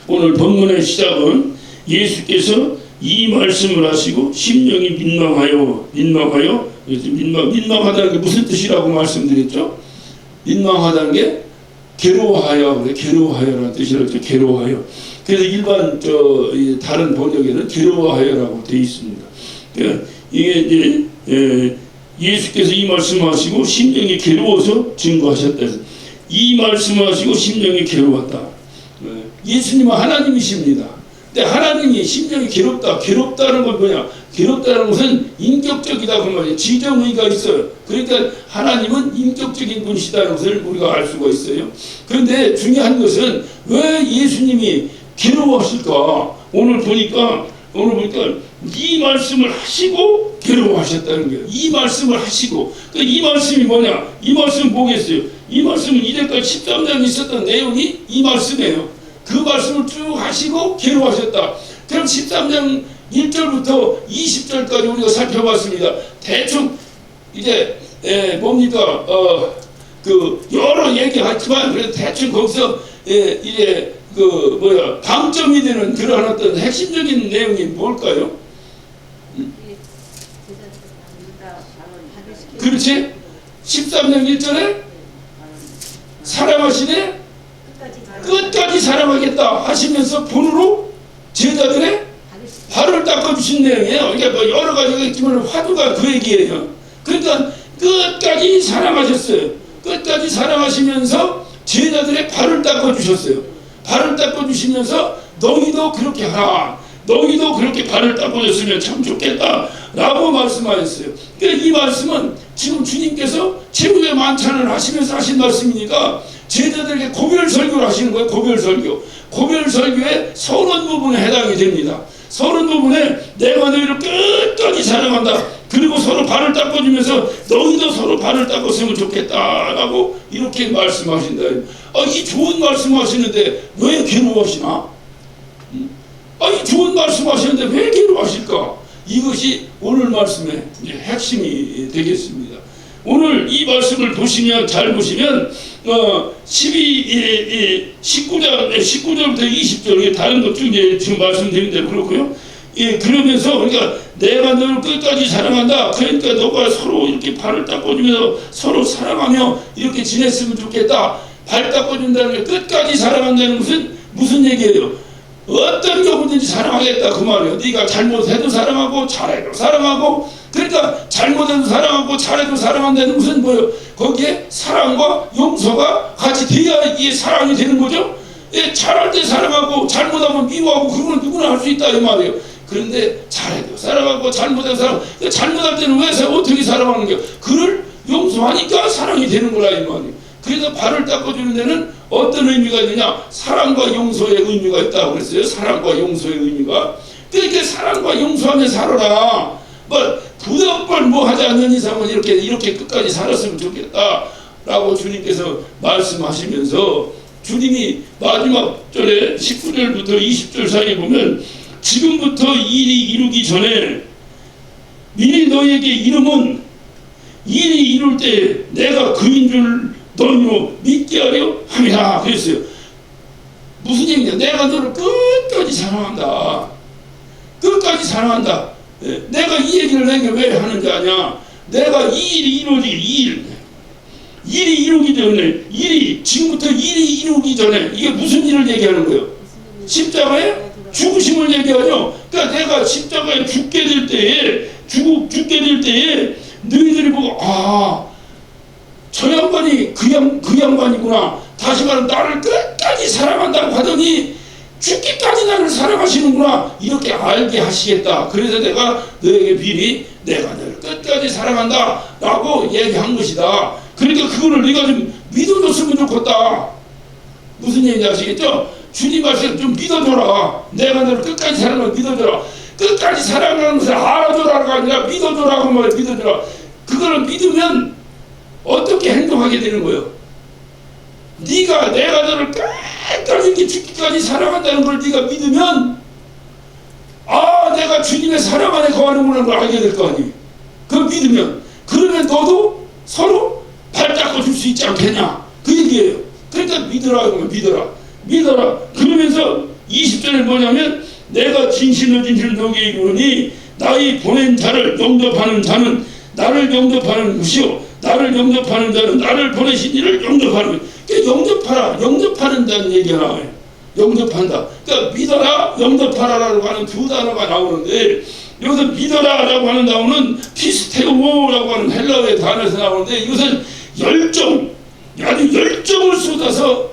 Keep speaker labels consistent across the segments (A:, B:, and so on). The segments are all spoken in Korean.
A: 오늘 본문의 시작은 예수께서 이 말씀을 하시고 심령이 민망하다는 게 무슨 뜻이라고 말씀드렸죠? 민망하다는 게 괴로워하여라는 뜻이라고. 괴로워하여. 그래서 일반 다른 번역에는 괴로워하여라고 되어 있습니다. 그러니까 이게 이제 예수께서 이 말씀하시고 심령이 괴로워서 증거하셨다. 이 말씀하시고 심령이 괴로웠다. 예수님은 하나님이십니다. 근데 하나님이 심령이 괴롭다는 건 뭐냐? 괴롭다는 것은 인격적이다 그 말이에요. 지정의가 있어요. 그러니까 하나님은 인격적인 분이시다는 것을 우리가 알 수가 있어요. 그런데 중요한 것은 왜 예수님이 괴로워하실까? 오늘 보니까 이 말씀을 하시고 괴로워하셨다는 거예요. 이 말씀을 하시고. 그러니까 이 말씀이 뭐냐? 이 말씀은 뭐겠어요? 이 말씀은 이제까지 13장에 있었던 내용이 이 말씀이에요. 그 말씀을 쭉 하시고 괴로워하셨다. 그럼 13장 1절부터 20절까지 우리가 살펴봤습니다. 대충 이제 뭡니까? 여러 얘기하지만 그래도 대충 거기서 이제 방점이 되는 그러한 어떤 핵심적인 내용이 뭘까요? 그렇지? 13장 1절에 사랑하시되 끝까지 사랑하겠다 하시면서 본으로 제자들의 발을 닦아주신 내용이에요. 그러니까 여러 가지가 있지만 화두가 그 얘기예요. 그러니까 끝까지 사랑하셨어요. 끝까지 사랑하시면서 제자들의 발을 닦아주셨어요. 발을 닦아주시면서 너희도 그렇게 하라. 너희도 그렇게 발을 닦아줬으면 참 좋겠다 라고 말씀하셨어요. 그러니까 이 말씀은 지금 주님께서 최후의 만찬을 하시면서 하신 말씀이니까 제자들에게 고별설교를 하시는 거예요. 고별설교의 서론 부분에 해당이 됩니다. 서론 부분에 내가 너희를 끝까지 사랑한다. 그리고 서로 발을 닦아주면서 너희도 서로 발을 닦았으면 좋겠다라고 이렇게 말씀하신다. 이 좋은 말씀하시는데 왜 괴로워하시나? 이 좋은 말씀하시는데 왜 괴로워하실까? 이것이 오늘 말씀의 핵심이 되겠습니다. 오늘 이 말씀을 잘 보시면 19절부터 20절 다른 것 중에 지금 말씀드린 대로 그렇고요. 그러면서 그러니까 내가 너를 끝까지 사랑한다. 그러니까 너가 서로 이렇게 발을 닦아주면서 서로 사랑하며 이렇게 지냈으면 좋겠다. 발 닦아준다는 게 끝까지 사랑한다는 것은 무슨 얘기예요? 어떤 경우든지 사랑하겠다 그 말이에요. 네가 잘못해도 사랑하고 잘해도 사랑하고. 그러니까 잘못해도 사랑하고 잘해도 사랑한다는 것은 뭐예요? 거기에 사랑과 용서가 같이 돼야 이게 사랑이 되는 거죠. 잘할 때 사랑하고 잘못하면 미워하고 그거는 누구나 할 수 있다 이 말이에요. 그런데 잘해도 사랑하고 잘못해도 사랑하고. 잘못할 때는 왜 어떻게 사랑하는 거예요? 그를 용서하니까 사랑이 되는 거라 이 말이에요. 그래서 발을 닦아주는 데는 어떤 의미가 있느냐? 사랑과 용서의 의미가 있다고 그랬어요. 사랑과 용서의 의미가. 그러니까 사랑과 용서하며 살아라. 부득불 하지 않는 이상은 이렇게 끝까지 살았으면 좋겠다라고 주님께서 말씀하시면서 주님이 마지막 절에 19절부터 20절 사이에 보면 지금부터 일이 이루기 전에 미리 너에게 이름은 일이 이룰 때 내가 그인 줄 너희로 믿게 하려 함이라 그랬어요. 무슨 얘기냐? 내가 너를 끝까지 사랑한다. 끝까지 사랑한다. 내가 이 얘기를 내게 왜 하는지 아냐? 내가 이 일이 이루어지기 일이 이루기 전에 지금부터 일이 이루기 전에 이게 무슨 일을 얘기하는 거예요? 십자가의 죽으심을 얘기하죠. 그러니까 내가 십자가에 죽게 될 때에 너희들이 보고 저 양반이 그 양반이구나. 다시 말하면 나를 끝까지 사랑한다고 하더니 죽기까지 나를 사랑하시는구나. 이렇게 알게 하시겠다. 그래서 내가 너에게 비리 내가 너를 끝까지 사랑한다 라고 얘기한 것이다. 그러니까 그거를 네가 좀 믿어줬으면 좋겠다. 무슨 얘기인지 아시겠죠? 주님 말씀 좀 믿어줘라. 내가 너를 끝까지 사랑하면 믿어줘라. 끝까지 사랑하는 것을 알아줘라가 아니라 믿어줘라고 말해. 믿어줘라. 그거를 믿으면 어떻게 행동하게 되는 거예요? 내가 너를 끝까지 이렇게 죽기까지 사랑한다는 걸 네가 믿으면 내가 주님의 사랑 안에 거하는구나 걸 알게 될 거 아니에요. 그걸 믿으면 그러면 너도 서로 발 닦아 줄 수 있지 않겠냐 그 얘기예요. 그러니까 믿어라. 그러면서 20절에 뭐냐면 내가 진실로 너에게 이르노니 나의 보낸 자를 영접하는 자는 나를 영접하는 것이요 나를 영접하는 자는 나를 보내신 이를 영접하는 것. 그러니까 영접하라, 영접하는다는 얘기야. 영접한다. 그러니까 믿어라, 영접하라라고 하는 두 단어가 나오는데 여기서 믿어라라고 하는 단어는 피스테오라고 하는 헬라어의 단어에서 나오는데 이것은 열정, 아주 열정을 쏟아서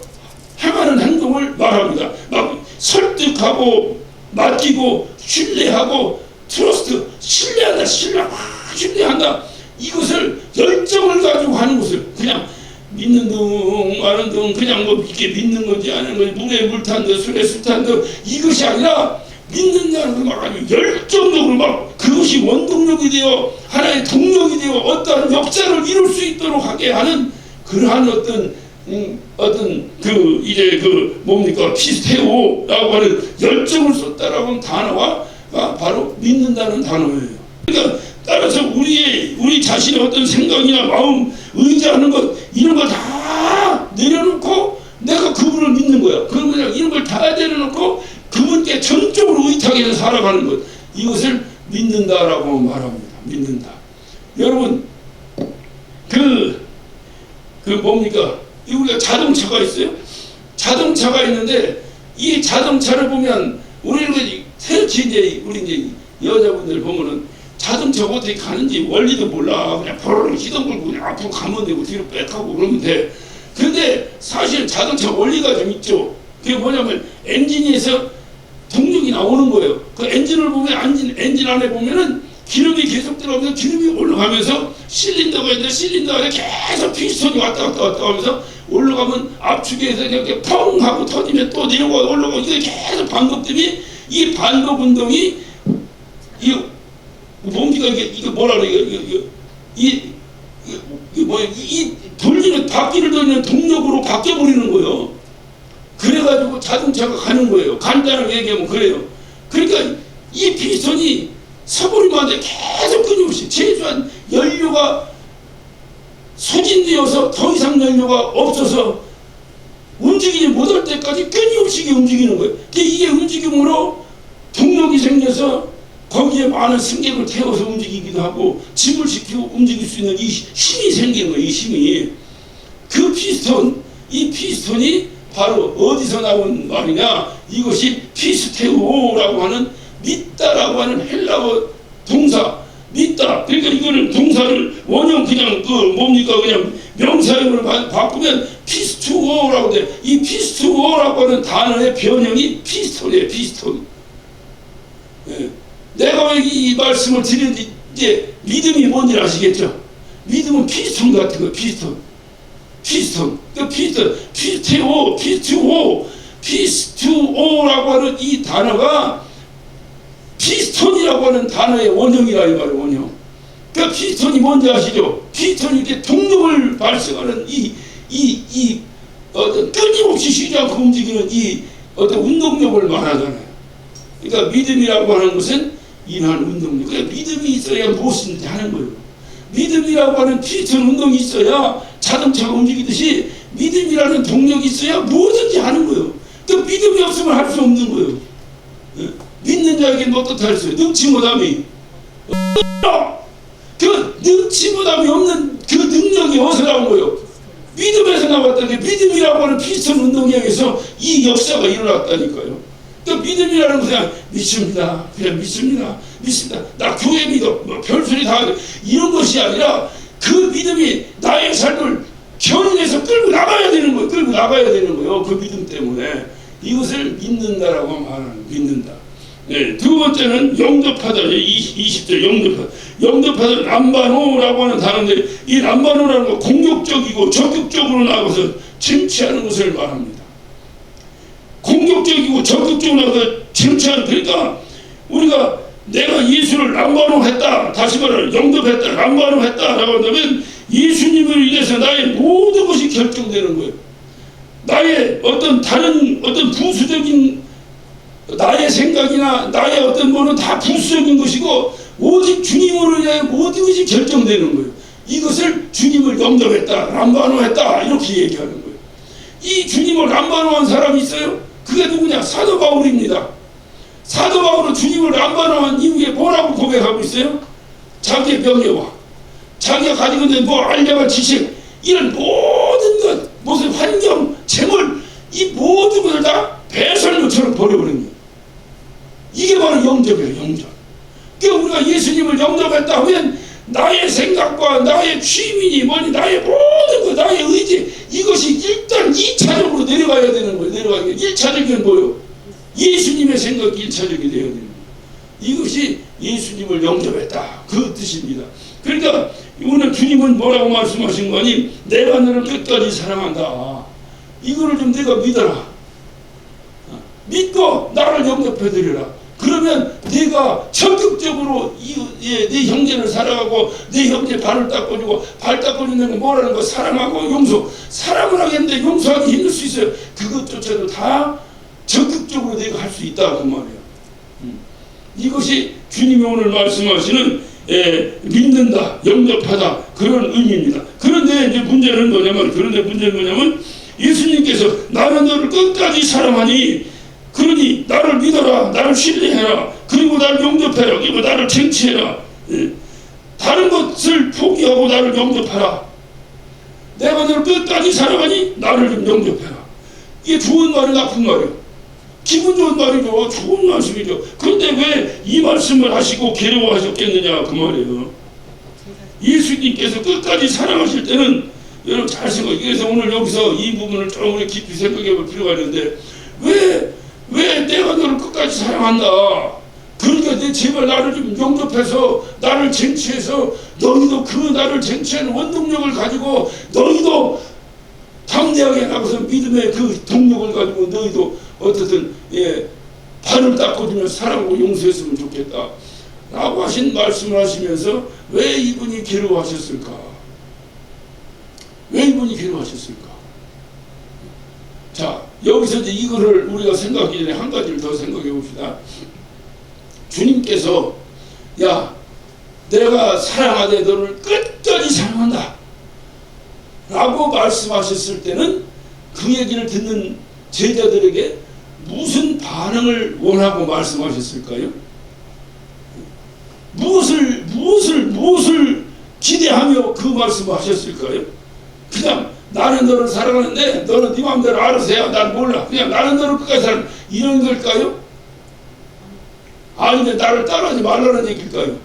A: 행하는 행동을 말합니다. 막 설득하고 맡기고 신뢰하고 트러스트, 신뢰한다, 신뢰한다. 이것을 열정을 가지고 하는 것을 그냥 믿는 등 마는 등 그냥 뭐 이렇게 믿는 건지 아닌 건지 물에 물 탄 듯 술에 술 탄 듯 이것이 아니라 믿는다는 막 아주 열정적으로 막 그것이 원동력이 되어 하나의 동력이 되어 어떠한 역사를 이룰 수 있도록 하게 하는 그러한 어떤 그 이제 그 뭡니까 피스테오라고 하는 열정을 쏟다라고 하는 단어가 바로 믿는다는 단어예요. 그러니까 따라서 우리 자신의 어떤 생각이나 마음, 의지하는 것 이런 걸 다 내려놓고 내가 그분을 믿는 거야. 그런 그냥 이런 걸 다 내려놓고 그분께 전적으로 의탁해서 살아가는 것 이것을 믿는다라고 말합니다. 믿는다. 여러분 그 뭡니까? 우리가 자동차가 있어요. 자동차가 있는데 이 자동차를 보면 우리는 특히 이제 우리 이제 여자분들 보면은 자동차가 어떻게 가는지 원리도 몰라. 그냥 버르르 시동 걸고 그냥 앞으로 가면 되고 뒤로 백하고 그러면 돼. 그런데 사실 자동차 원리가 좀 있죠. 그게 뭐냐면 엔진에서 동력이 나오는 거예요. 그 엔진을 보면 엔진 안에 보면은 기름이 계속 들어가면서 기름이 올라가면서 실린더가 있는데 실린더 안에 계속 피스톤이 왔다 갔다 하면서 올라가면 압축에서 이렇게 펑 하고 터지면 또 내려가 올라가고 이게 계속 반복됨이 이 반복 운동이 뭡니까 이게 뭐라 그래 이게 뭐야 이 돌리는 바퀴를 돌리는 동력으로 바뀌어 버리는 거예요. 그래가지고 자동차가 가는 거예요. 간단하게 얘기하면 그래요. 그러니까 이 피스톤이 서버리면 안 돼. 계속 끊임없이 최소한 연료가 소진되어서 더 이상 연료가 없어서 움직이지 못할 때까지 끊임없이 움직이는 거예요. 이게 움직임으로 동력이 생겨서 거기에 많은 승객을 태워서 움직이기도 하고 짐을 시키고 움직일 수 있는 이 힘이 생기는 거예요. 이 힘이. 그 피스톤, 이 피스톤이 바로 어디서 나온 말이냐? 이것이 피스테오라고 하는 믿다라고 하는 헬라어 동사 믿다. 그러니까 이거는 동사를 원형 그냥 뭡니까 그냥 명사형으로 바꾸면 피스투오라고 돼. 이 피스투오라고 하는 단어의 변형이 피스톤이에요. 피스톤. 예. 내가 왜 이 말씀을 드리는지 이제 믿음이 뭔지 아시겠죠? 믿음은 피스톤 같은 거예요. 피스톤. 그 피스투오라고 하는 이 단어가 피스톤이라고 하는 단어의 원형이라 이 말이에요. 원형. 그 피스톤이 뭔지 아시죠? 피스톤이 이렇게 동력을 발생하는 이 어떤 끊임없이 쉬지 않고 움직이는 이 어떤 운동력을 말하잖아요. 그러니까 믿음이라고 하는 것은 이러한 운동력. 그러니까 믿음이 있어야 무엇인지 하는 거예요. 믿음이라고 하는 피스톤 운동이 있어야 자동차가 움직이듯이 믿음이라는 동력이 있어야 뭐든지 하는 거예요. 그 믿음이 없으면 할 수 없는 거예요. 믿는 자에게는 어떻게 할 수 있어요? 능치 못함이. 그 능치 못함이 없는 그 능력이 어디서 나온 거예요? 믿음에서 나왔다는 게 믿음이라고 하는 피스톤 운동에 의해서 이 역사가 일어났다니까요. 그 믿음이라는 것은 그냥 믿습니다. 그냥 믿습니다. 나 교회 믿어. 뭐 별소리 다 하고 이런 것이 아니라 그 믿음이 나의 삶을 견인해서 끌고 나가야 되는 거예요. 그 믿음 때문에. 이것을 믿는다라고 말하는 믿는다. 네, 두 번째는 영접하다. 20절 영접하다 람바노라고 하는 단어인데 이 람바노라는 건 공격적이고 적극적으로 나가서 침취하는 것을 말합니다. 공격적이고 적극적으로 나가서 침취하는 그러니까 우리가 내가 예수를 람바노 했다. 다시 말하면 영접했다. 람바노 했다라고 한다면 예수님을 인해서 나의 모든 것이 결정되는 거예요. 나의 어떤 다른 어떤 부수적인 나의 생각이나 나의 어떤 거는 다 부수적인 것이고 오직 주님으로 인해 모든 것이 결정되는 거예요. 이것을 주님을 영접했다, 람바노했다 이렇게 얘기하는 거예요. 이 주님을 람바노한 사람이 있어요? 그게 누구냐? 사도 바울입니다. 사도 바울은 주님을 안 바라는 이후에 뭐라고 고백하고 있어요? 자기의 명예와 자기가 가지고 있는 뭐 알량한 지식, 이런 모든 것, 무슨 환경, 재물, 이 모든 것을 다 배설물처럼 버려버린 거예요. 이게 바로 영접이에요. 영접. 그러니까 우리가 예수님을 영접했다 하면 나의 생각과 나의 취미니 뭐니 나의 모든 것, 나의 의지, 이것이 일단 2차적으로 내려가야 되는 거예요. 내려가야 돼. 1차적인 뭐예요? 예수님의 생각이 1차적이 되어야 되는 거예요. 이것이 예수님을 영접했다, 그 뜻입니다. 그러니까 오늘 주님은 뭐라고 말씀하신 거니? 내가 너를 끝까지 사랑한다. 이거를 좀 내가 믿어라. 믿고 나를 영접해드리라. 그러면 내가 적극적으로 내 형제를 사랑하고 내 형제 발을 닦아주고, 발 닦아주는 건 뭐라는 거? 사랑하고 용서. 사랑을 하겠는데 용서하기 힘들 수 있어요. 그것조차도 다 적극적으로 내가 할 수 있다, 그 말이에요. 이것이 주님이 오늘 말씀하시는 믿는다, 영접하다, 그런 의미입니다. 그런데 이제 문제는 뭐냐면 예수님께서 나는 너를 끝까지 사랑하니, 그러니 나를 믿어라, 나를 신뢰해라, 그리고 나를 영접해라, 그리고 나를 쟁취해라. 다른 것을 포기하고 나를 영접하라. 내가 너를 끝까지 사랑하니 나를 좀 영접해라. 이게 좋은 말이 나쁜 말이에요. 기분 좋은 말이죠. 좋은 말씀이죠. 그런데 왜 이 말씀을 하시고 괴로워하셨겠느냐, 그 말이에요. 예수님께서 끝까지 사랑하실 때는 여러분 잘 생각해요. 그래서 오늘 여기서 이 부분을 좀 우리 깊이 생각해 볼 필요가 있는데, 왜 내가 너를 끝까지 사랑한다. 그러니까 제발 나를 좀 영접해서 나를 쟁취해서 너희도 그 나를 쟁취하는 원동력을 가지고 너희도 담대하게 나가서 믿음의 그 동력을 가지고 너희도 어떻든 발을 닦아주며 사랑하고 용서했으면 좋겠다 라고 하신 말씀을 하시면서 왜 이분이 괴로워하셨을까? 왜 이분이 괴로워하셨을까? 자, 여기서 이제 이거를 우리가 생각하기 전에 한 가지를 더 생각해 봅시다. 주님께서 야, 내가 사랑하되 너를 끝까지 사랑한다 라고 말씀하셨을 때는 그 얘기를 듣는 제자들에게 무슨 반응을 원하고 말씀하셨을까요? 무엇을 기대하며 그 말씀을 하셨을까요? 그냥 나는 너를 사랑하는데 너는 네 마음대로 알아서 해야, 난 몰라, 그냥 나는 너를 끝까지 사랑해, 이런 걸까요? 아니면 나를 따라하지 말라는 얘기일까요?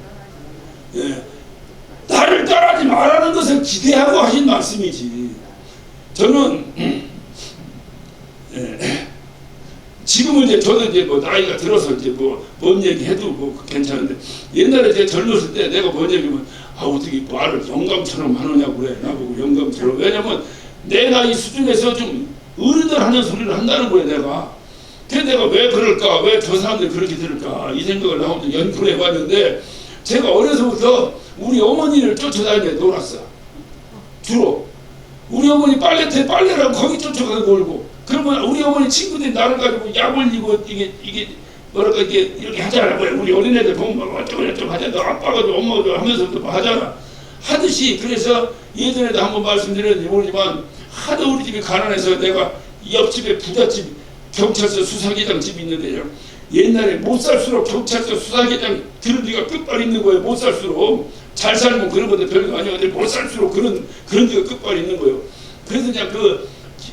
A: 나를 따라하지 말라는 것을 기대하고 하신 말씀이지. 저는 지금은 이제 저도 이제 뭐 나이가 들어서 이제 뭔 얘기 해도 뭐 괜찮은데, 옛날에 제가 젊었을 때 내가 뭔 얘기면 어떻게 말을 영감처럼 하느냐고 그래. 나보고 영감처럼. 왜냐면 내 나이 수준에서 좀 어른들 하는 소리를 한다는 거예요, 내가. 그래서 내가 왜 그럴까? 왜 저 사람들이 그렇게 들을까? 이 생각을 하고 연구를 해봤는데, 제가 어려서부터 우리 어머니를 쫓아다니며 놀았어. 주로. 우리 어머니 빨래터에 빨래라고 거기 쫓아가서 놀고, 그러면 우리 어머니 친구들이 나를 가지고 약 올리고 이게 뭐랄까 이렇게 하잖아. 우리 어린애들 보면 어쩌고 하잖아. 너 아빠가 좀 엄마가 좀 하면서 또 하잖아. 하듯이. 그래서 예전에도 한번 말씀드렸는지 모르지만 하도 우리 집이 가난해서 내가 옆집에 부잣집 경찰서 수사계장 집이 있는데요. 옛날에 못 살수록 경찰서 수사계장 그런 데가 끝발 있는 거예요. 못 살수록. 잘 살면 그런 건데 별거 아니었는데 못 살수록 그런 데가 끝발 있는 거예요. 그래서 그냥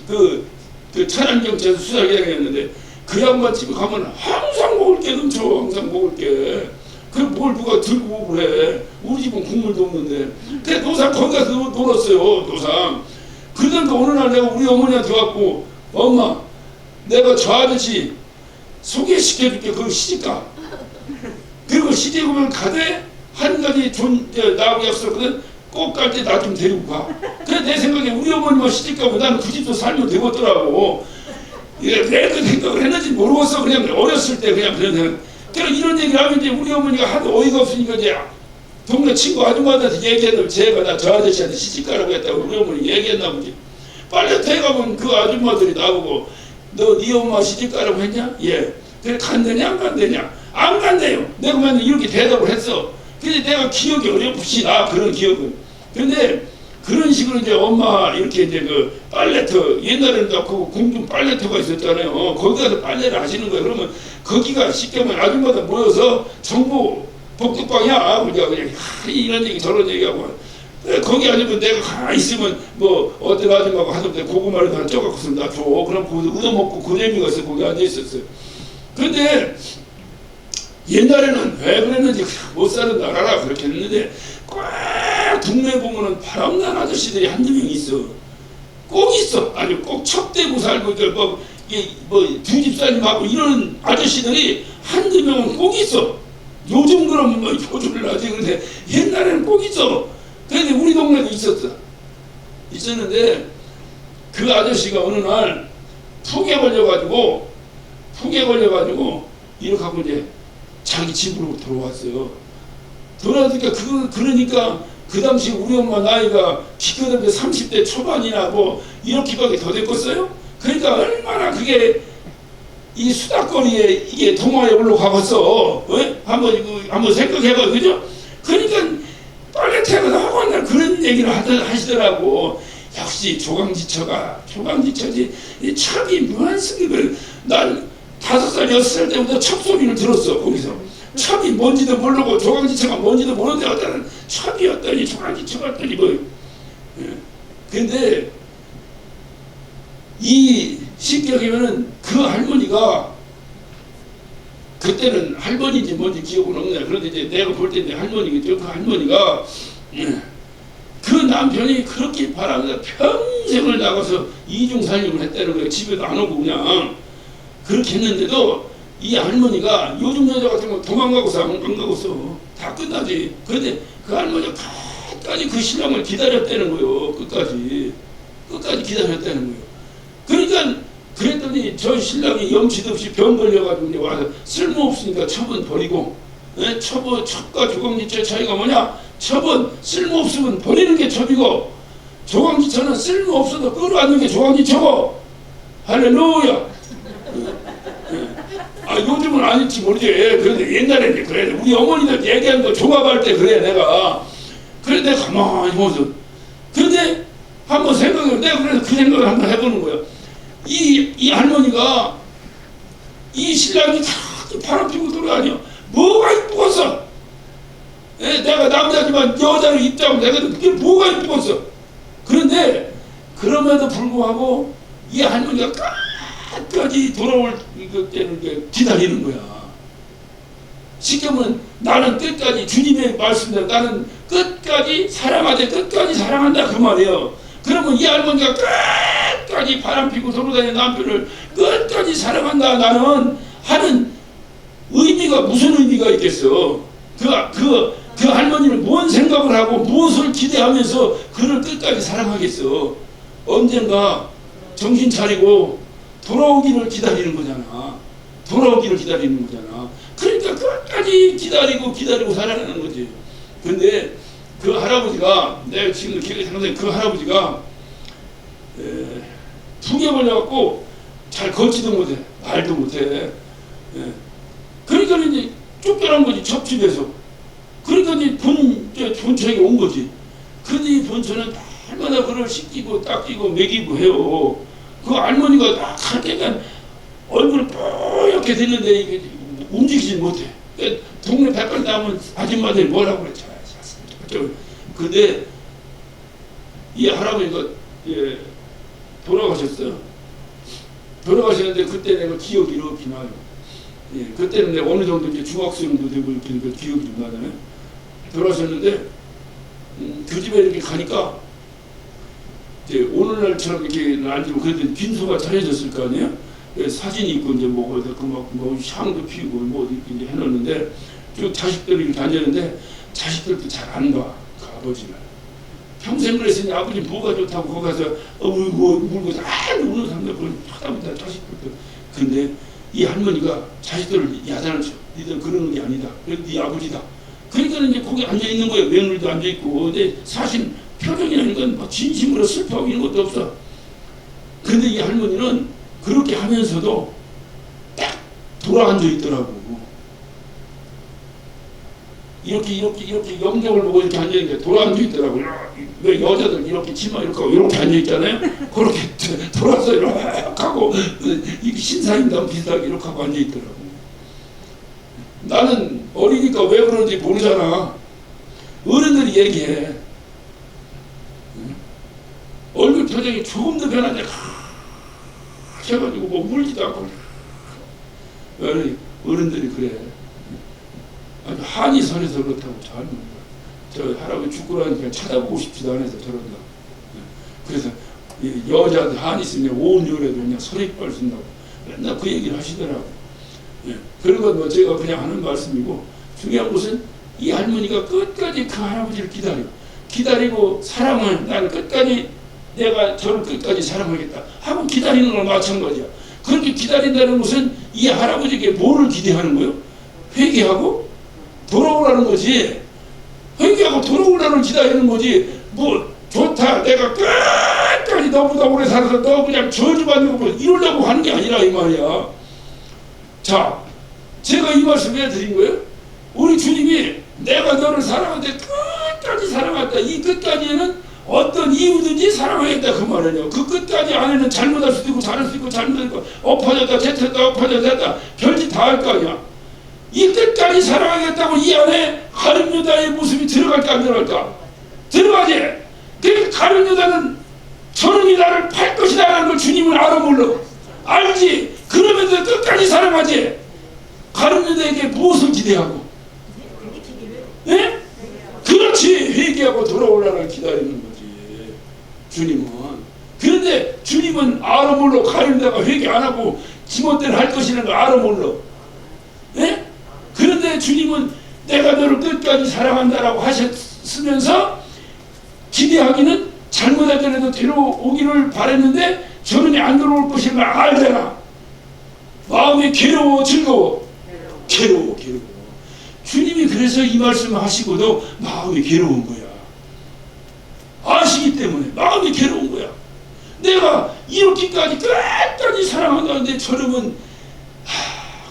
A: 그 천안경찰서 수사계장이었는데 그 양반 집에 가면 항상 먹을 게 넘쳐. 항상 먹을 게. 그럼 뭘 누가 들고 오고 그래. 우리 집은 국물도 없는데. 근데 노상 거기 가서 놀았어요. 노상. 그러니까 어느 날 내가 우리 어머니한테 왔고, 엄마 내가 저 아저씨 소개시켜줄게. 그 시집가. 그리고 시집 오면 가되 한 가지 나하고 약속하거든. 꼭 갈 때 나 좀 데리고 가. 그래 내 생각에 우리 어머니만 시집 가고 나는 그 집도 살면 되겠더라고. 왜 그 생각을 했는지 모르겠어. 그냥 어렸을 때 그냥 그런 생각. 그래 이런 얘기를 하면 이제 우리 어머니가 하도 어이가 없으니까 이제 동네 친구 아줌마한테 얘기했는데, 제가 나 저 아저씨한테 시집 가라고 했다고 우리 어머니 얘기했나 보지. 빨래터에 가면 그 아줌마들이 나보고 너 네 엄마 시집 가라고 했냐? 예. 그래 간대냐 안 간대냐? 안 간대요. 내가 맨날 이렇게 대답을 했어. 근데 내가 기억이 어렴풋이 나 그런 기억은. 근데 그런 식으로 이제 엄마 이렇게 이제 그 빨래터 옛날에는 그 공중 빨래터가 있었잖아요. 거기 가서 빨래를 하시는 거예요. 그러면 거기가 쉽게 말하면 아줌마들 모여서 정부 복덕방이야. 우리가 그냥 이런 얘기 저런 얘기하고 거기 아니면 내가 가만히 있으면 뭐 어떤 아줌마가 하던데 고구마를 다 쪄갖고서 나 줘. 그럼 거기서 얻어먹고 그 재미가 있어. 거기 앉아 있었어요. 근데 옛날에는 왜 그랬는지 못 사는 나라라 그렇게 했는데 꼭 동네 보면은 바람난 아저씨들이 한두 명 있어. 꼭 있어. 아주 꼭 첩대고 살고 뭐 두 집사님하고 이런 아저씨들이 한두 명은 꼭 있어. 요즘 그러면 뭐 요즘을 하지. 근데 옛날에는 꼭 있어. 근데 우리 동네도 있었어. 있었는데 그 아저씨가 어느 날 푹에 걸려가지고 이렇게 하고 이제 자기 집으로 들어왔어요. 돌아오니까 그러니까 그 당시 우리 엄마 나이가 키크던데 30대 초반이나 뭐 이렇게밖에 더 됐겠어요? 그러니까 얼마나 그게 이 수다거리에 이게 동화에 올라가겠어. 한번 생각해봐, 그죠? 그러니까 빨래태가 하고 날 그런 얘기를 하시더라고. 역시 조강지처지. 이 첩이 무한승을 난 5살 6살 때부터 첩 소리를 들었어. 거기서 첩이 뭔지도 모르고 조강지처가 뭔지도 모르는데 어떤 첩이었더니 조강지처였더니 뭐. 근데 이 시기하면은 그 할머니가 그때는 할머니인지 뭔지 기억은 없네. 그런데 이제 내가 볼 때 할머니겠죠. 그 할머니가 그 남편이 그렇게 바라면서 평생을 나가서 이중살림을 했다는 거예요. 집에도 안 오고 그냥 그렇게 했는데도 이 할머니가 요즘 여자 같은 거 도망가고서 안 가고서 다 끝나지. 그런데 그 할머니가 끝까지 그 신랑을 기다렸다는 거예요. 끝까지 기다렸다는 거예요. 그러니까 그랬더니 저 신랑이 염치도 없이 병 걸려가지고 와서 쓸모없으니까 첩은 버리고, 첩과 조강지처 차이가 뭐냐? 첩은 쓸모없으면 버리는 게 첩이고, 조강지처는 쓸모없어도 끌어안는 게 조강지처고. 할렐루야. 요즘은 아닐지 모르지. 그런데 옛날에 그래. 우리 어머니들 얘기하는 거 종합할 때 그래 내가. 그래 내가 가만히 보면서. 그런데 한번 생각해. 내가 그래서 그 생각을 한번 해보는 거야. 이 할머니가 이 신랑이 다 바람 피고 돌아다녀. 뭐가 이쁘겠어? 내가 남자지만 여자로 입장하면 내가 그게 뭐가 이쁘겠어? 그런데 그럼에도 불구하고 이 할머니가 끝까지 돌아올 때는 기다리는 거야. 쉽게 말하면 나는 끝까지 주님의 말씀대로 나는 끝까지 사랑하되 끝까지 사랑한다 그 말이에요. 그러면 이 할머니가 끝까지 바람피고 돌아다니는 남편을 끝까지 사랑한다 나는 하는 의미가 무슨 의미가 있겠어. 그 할머니는 뭔 생각을 하고 무엇을 기대하면서 그를 끝까지 사랑하겠어. 언젠가 정신 차리고 돌아오기를 기다리는 거잖아. 그러니까 끝까지 기다리고 살아가는 거지. 근데 그 할아버지가 내가 지금 기억이 상상해. 그 할아버지가 붕에 걸려갖고 잘 걷지도 못해. 말도 못해. 그러니까 이제 쫓겨난 거지. 첩집에서. 그러니까 이제 본처에게 온 거지. 근데 이 본처는 날마다 그를 씻기고 닦이고 먹이고 해요. 그 할머니가 딱 할 때가 얼굴이 뽀얗게 됐는데 이게 움직이지 못해. 동네 백발 나오면 아줌마들이 뭐라고 그랬잖아. 근데 이 할아버지가 돌아가셨는데 그때 내가 기억이 이렇게 나요. 그때는 내가 어느 정도 이제 중학생도 되고 이렇게 기억이 좀 나잖아요. 돌아가셨는데 그 집에 이렇게 가니까 이제 오늘날처럼 이렇게 앉으면 그래도 빈소가 차려졌을 거 아니에요. 사진이 있고 이제 뭐 향도 피우고 뭐 이렇게 이제 해놓는데 쭉 자식들이 이렇게 앉았는데 자식들도 잘 안 가. 그 아버지는 평생 그랬으니 아버지 뭐가 좋다고 거기 가서 울고 우는 사람들 그걸 쳐다본다 자식들도. 근데 이 할머니가 자식들을 야단을 쳐. 니들 그러는 게 아니다. 그래도 네 아버지다. 그러니까 이제 거기 앉아 있는 거예요. 며느리도 앉아 있고. 근데 사실 표정이라는 건 막 진심으로 슬퍼하고 이런 것도 없어. 근데 이 할머니는 그렇게 하면서도 딱 돌아앉아 있더라고. 이렇게 영정을 보고 이렇게 앉아있는데 돌아앉아 있더라고요. 왜 여자들 이렇게 치마 이렇게 하고 이렇게 앉아있잖아요. 그렇게 돌아서 이렇게 하고 신사임당 비슷하게 이렇게 하고 앉아있더라고. 나는 어리니까 왜 그런지 모르잖아. 어른들이 얘기해. 얼굴 표정이 조금 더 변하냐 하셔가지고 뭐 물지도 않고 어른들이 그래. 아주 한이 선해서 그렇다고 잘 먹는 거야. 저 할아버지 죽고 나니까 쳐다보고 싶지도 않아서 저런다. 그래서 여자들 한이 있으면 온 열에도 그냥 서리빨 쓴다고 맨날 그 얘기를 하시더라고. 그런 건 뭐 제가 그냥 하는 말씀이고, 중요한 것은 이 할머니가 끝까지 그 할아버지를 기다리고 사랑을, 나는 끝까지 내가 저를 끝까지 사랑하겠다 하고 기다리는 걸 마찬가지야. 그렇게 기다린다는 것은 이 할아버지에게 뭐를 기대하는 거예요? 회개하고 돌아오라는 거지. 회개하고 돌아오라는 기다리는 거지. 뭐 좋다, 내가 끝까지 너보다 오래 살아서 너 그냥 저주받는 거 이러려고 하는 게 아니라 이 말이야. 자, 제가 이 말씀 왜 드린 거예요? 우리 주님이 내가 너를 사랑하는데 끝까지 사랑한다. 이 끝까지는 어떤 이유든지 사랑하겠다 그 말이에요. 그 끝까지 안에는 잘못할 수도 있고 잘할 수 있고 잘못할 수 있고 엎어졌다 제쳤다 엎어졌다 별짓 다 할 거 아니야. 이 끝까지 사랑하겠다고 이 안에 가룟 유다의 모습이 들어갈까 안 들어갈까? 들어가지. 그러니까 가룟 유다는 저놈이 나를 팔 것이다 라는 걸 주님은 알아 몰라. 알지. 그러면서 끝까지 사랑하지. 가룟 유다에게 무엇을 기대하고? 네? 그렇지. 회개하고 돌아오라를 기다리는 거지 주님은. 그런데 주님은 알아 몰라. 가룟 유다가 회개 안 하고 지멋대로 할 것이라는 걸 알아 몰라. 네? 그런데 주님은 내가 너를 끝까지 사랑한다라고 하셨으면서 기대하기는 잘못하더라도 데려오기를 바랬는데 저놈이 안 들어올 것인 걸 알잖아. 마음이 괴로워 즐거워? 괴로워. 주님이 그래서 이 말씀을 하시고도 마음이 괴로운 거야. 아시기 때문에 마음이 괴로운 거야. 내가 이렇게까지 끝까지 사랑한다는데 저놈은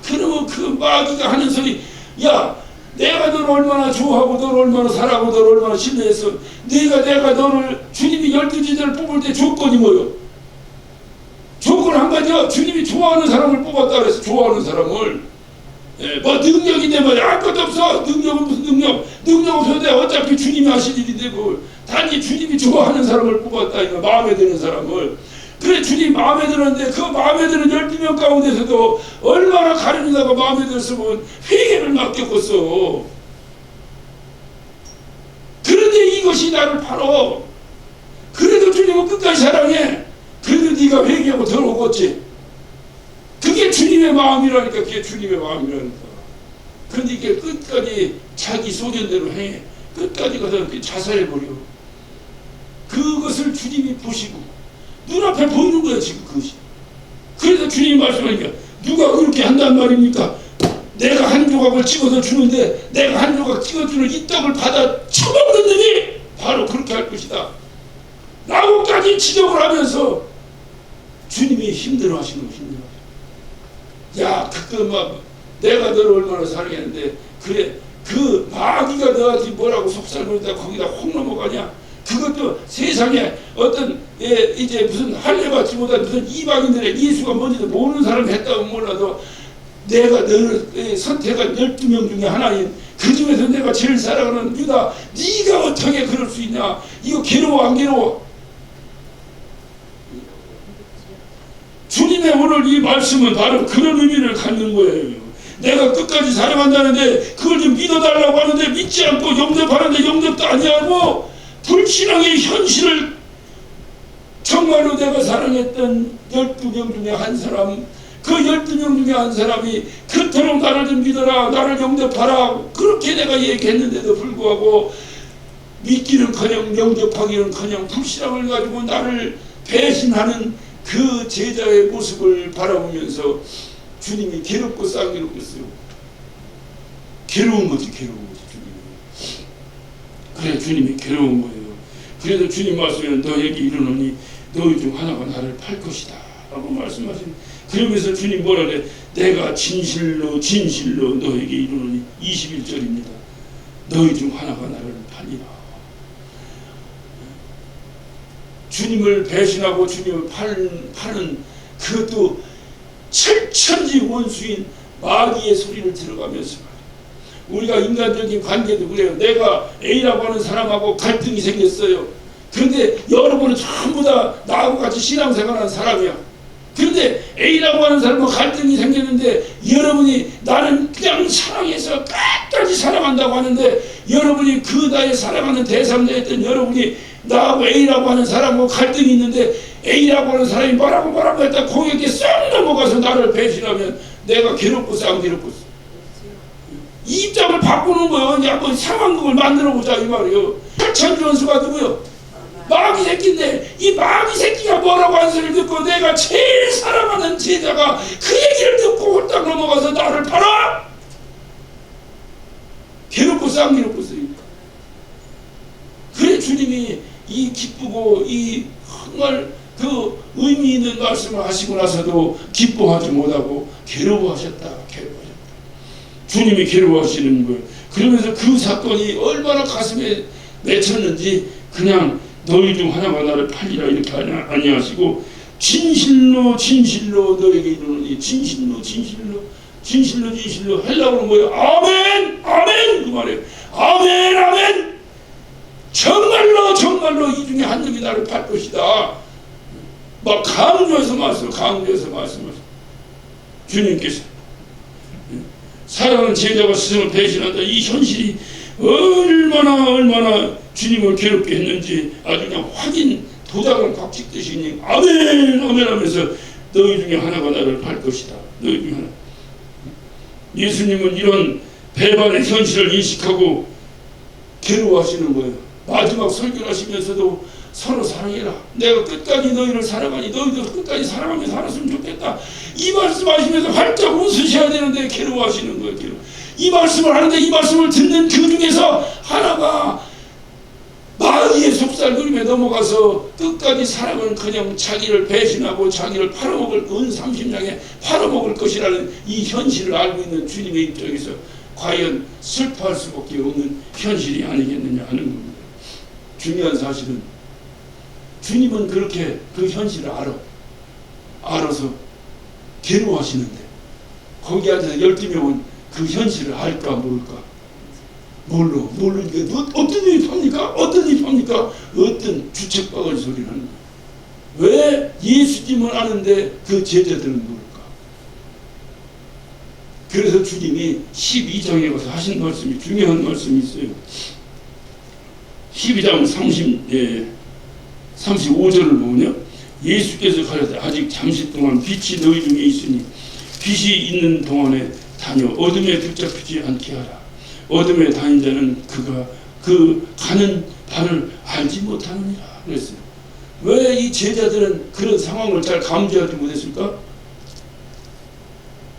A: 그러면 그 마귀가 하는 소리, 야 내가 너를 얼마나 좋아하고 너를 얼마나 사랑하고 너를 얼마나 신뢰했어. 내가 너를 주님이 12제자를 뽑을 때 조건이 뭐요? 조건 한 가지야. 주님이 좋아하는 사람을 뽑았다 그래서 좋아하는 사람을. 뭐 능력인데 말이야. 할 것도 없어. 능력은 무슨 능력? 능력 없어도 어차피 주님이 하실 일인데 그걸 단지 주님이 좋아하는 사람을 뽑았다 이거. 마음에 드는 사람을. 그래 주님이 마음에 들었는데 그 마음에 드는 12명 가운데서도 얼마나 가룟유다가 마음에 들었으면 회개를 맡겼겠어. 그런데 이것이 나를 팔어. 그래도 주님은 끝까지 사랑해. 그래도 네가 회개하고 돌아오겠지. 그게 주님의 마음이라니까. 그게 주님의 마음이라니까. 그런데 이게 끝까지 자기 소견대로 해. 끝까지 가서 자살해버려. 그것을 주님이 보시고 눈앞에 보이는 거야 지금 그것이. 그래서 주님이 말씀하니까 누가 그렇게 한단 말입니까? 내가 한 조각을 찍어서 주는데 내가 한 조각 찍어주는 이 떡을 받아 처먹는 놈이 바로 그렇게 할 것이다 라고까지 지적을 하면서 주님이 힘들어하시는 거. 야 그거 막 내가 너를 얼마나 사랑했는데 그래 그 마귀가 너한테 뭐라고 속살거린다 거기다 혹 넘어가냐. 그것도 세상에 어떤 이제 무슨 할례받지 못한 무슨 이방인들의 예수가 뭔지도 모르는 사람이 했다고 몰라도 내가 너를 선택한 12명 중에 하나인 그 중에서 내가 제일 사랑하는 유다 네가 어떻게 그럴 수 있냐. 이거 괴로워 안 괴로워? 주님의 오늘 이 말씀은 바로 그런 의미를 갖는 거예요. 내가 끝까지 사랑한다는데 그걸 좀 믿어달라고 하는데 믿지 않고 영접하는데 영접도 아니하고 불신앙의 현실을 정말로 내가 사랑했던 12명 중에 한 사람, 그 12명 중에 한 사람이 그토록 나를 좀 믿어라, 나를 영접하라 그렇게 내가 얘기했는데도 불구하고 믿기는커녕 영접하기는커녕 불신앙을 가지고 나를 배신하는 그 제자의 모습을 바라보면서 주님이 괴롭고 쌍괴롭겠어요. 괴로운 거지 주님이. 그래 주님이 괴로운 거예요. 그래서 주님 말씀에는 너에게 이르노니 너희 중 하나가 나를 팔 것이다 라고 말씀하신. 그러면서 주님 뭐라 그래? 내가 진실로 너에게 이르노니 21절입니다. 너희 중 하나가 나를 팔리라. 주님을 배신하고 주님을 파는 그것도 철천지 원수인 마귀의 소리를 들어가면서 우리가 인간적인 관계도 그래요. 내가 A라고 하는 사람하고 갈등이 생겼어요. 그런데 여러분은 전부 다 나하고 같이 신앙생활하는 사람이야. 그런데 A라고 하는 사람과 갈등이 생겼는데 여러분이 나는 그냥 사랑해서 끝까지 사랑한다고 하는데 여러분이 그 나의 사랑하는 대3자였던 여러분이 나하고 A라고 하는 사람하고 갈등이 있는데 A라고 하는 사람이 뭐라고 했다 공격에 쏙 넘어가서 나를 배신하면 내가 괴롭고서 안 괴롭고서 이 입장을 바꾸는 거예요. 이제 한번 상황극을 만들어보자 이 말이에요. 천주원수가 누구요? 마귀 새끼인데 이 마귀 새끼가 뭐라고 한 소리를 듣고 내가 제일 사랑하는 제자가 그 얘기를 듣고 홀딱 넘어가서 나를 팔아? 괴롭고서 안 괴롭고서. 그래 주님이 이 기쁘고 이 정말 그 의미 있는 말씀을 하시고 나서도 기뻐하지 못하고 괴로워하셨다. 주님이 괴로워하시는 거예요. 그러면서 그 사건이 얼마나 가슴에 맺혔는지 그냥 너희 중 하나가 나를 팔리라 이렇게 아니하시고 진실로 너에게 이르노니 진실로 헬라어는 뭐예요? 아멘 그 말이에요. 아멘 정말로 이 중에 한 놈이 나를 팔 것이다. 막 강조해서 말씀하세요. 주님께서 사랑하는 제자가 스승을 배신한다. 이 현실이 얼마나 주님을 괴롭게 했는지 아주 그냥 확인 도장을 꽉 찍듯이 아멘 하면서 너희 중에 하나가 나를 팔 것이다. 너희 중에 하나. 예수님은 이런 배반의 현실을 인식하고 괴로워하시는 거예요. 마지막 설교를 하시면서도 서로 사랑해라. 내가 끝까지 너희를 사랑하니 너희도 끝까지 사랑하며 살았으면 좋겠다. 이 말씀하시면서 활짝 웃으셔야 되는데 괴로워하시는 거예요. 이 말씀을 하는데 이 말씀을 듣는 그 중에서 하나가 마귀의 속살그림에 넘어가서 끝까지 사랑은 그냥 자기를 배신하고 자기를 팔아먹을 은 30냥에 팔아먹을 것이라는 이 현실을 알고 있는 주님의 입장에서 과연 슬퍼할 수밖에 없는 현실이 아니겠느냐 하는 겁니다. 중요한 사실은 주님은 그렇게 그 현실을 알아서 괴로워하시는데 거기 앉아서 12명은 그 현실을 알까 모를까? 모르니까 어떤 일이 팝니까? 어떤 주책박을 소리를 하는 거예요. 왜 예수님은 아는데 그 제자들은 모를까? 그래서 주님이 12장에 가서 하신 말씀이 중요한 말씀이 있어요. 12장 35절을 보면요. 예수께서 가라사대 아직 잠시 동안 빛이 너희 중에 있으니 빛이 있는 동안에 다녀 어둠에 붙잡히지 않게 하라. 어둠에 다닌 자는 그가 그 가는 발을 알지 못하느니라 그랬어요. 왜 이 제자들은 그런 상황을 잘 감지하지 못했을까?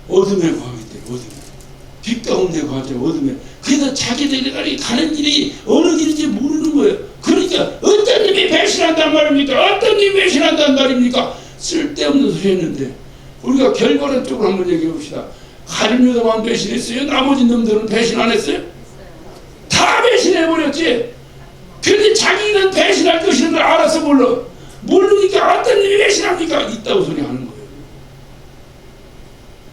A: 어둠에 거하기 때문에 빛 가운데 거하지 어둠에. 그래서 자기들이 가는 길이 어느 길인지 모르는 거예요. 그러니까 어떤 님이 배신한단 말입니까? 어떤 님이 배신한단 말입니까? 쓸데없는 소리 했는데 우리가 결과론 쪽으로 한번 얘기해 봅시다. 가룟 유다만 배신했어요? 나머지 놈들은 배신 안 했어요? 다 배신해버렸지. 그런데 자기는 배신할 것이라는 걸 알아서 모르니까 어떤 님이 배신합니까? 있다고 소리 하는 거예요.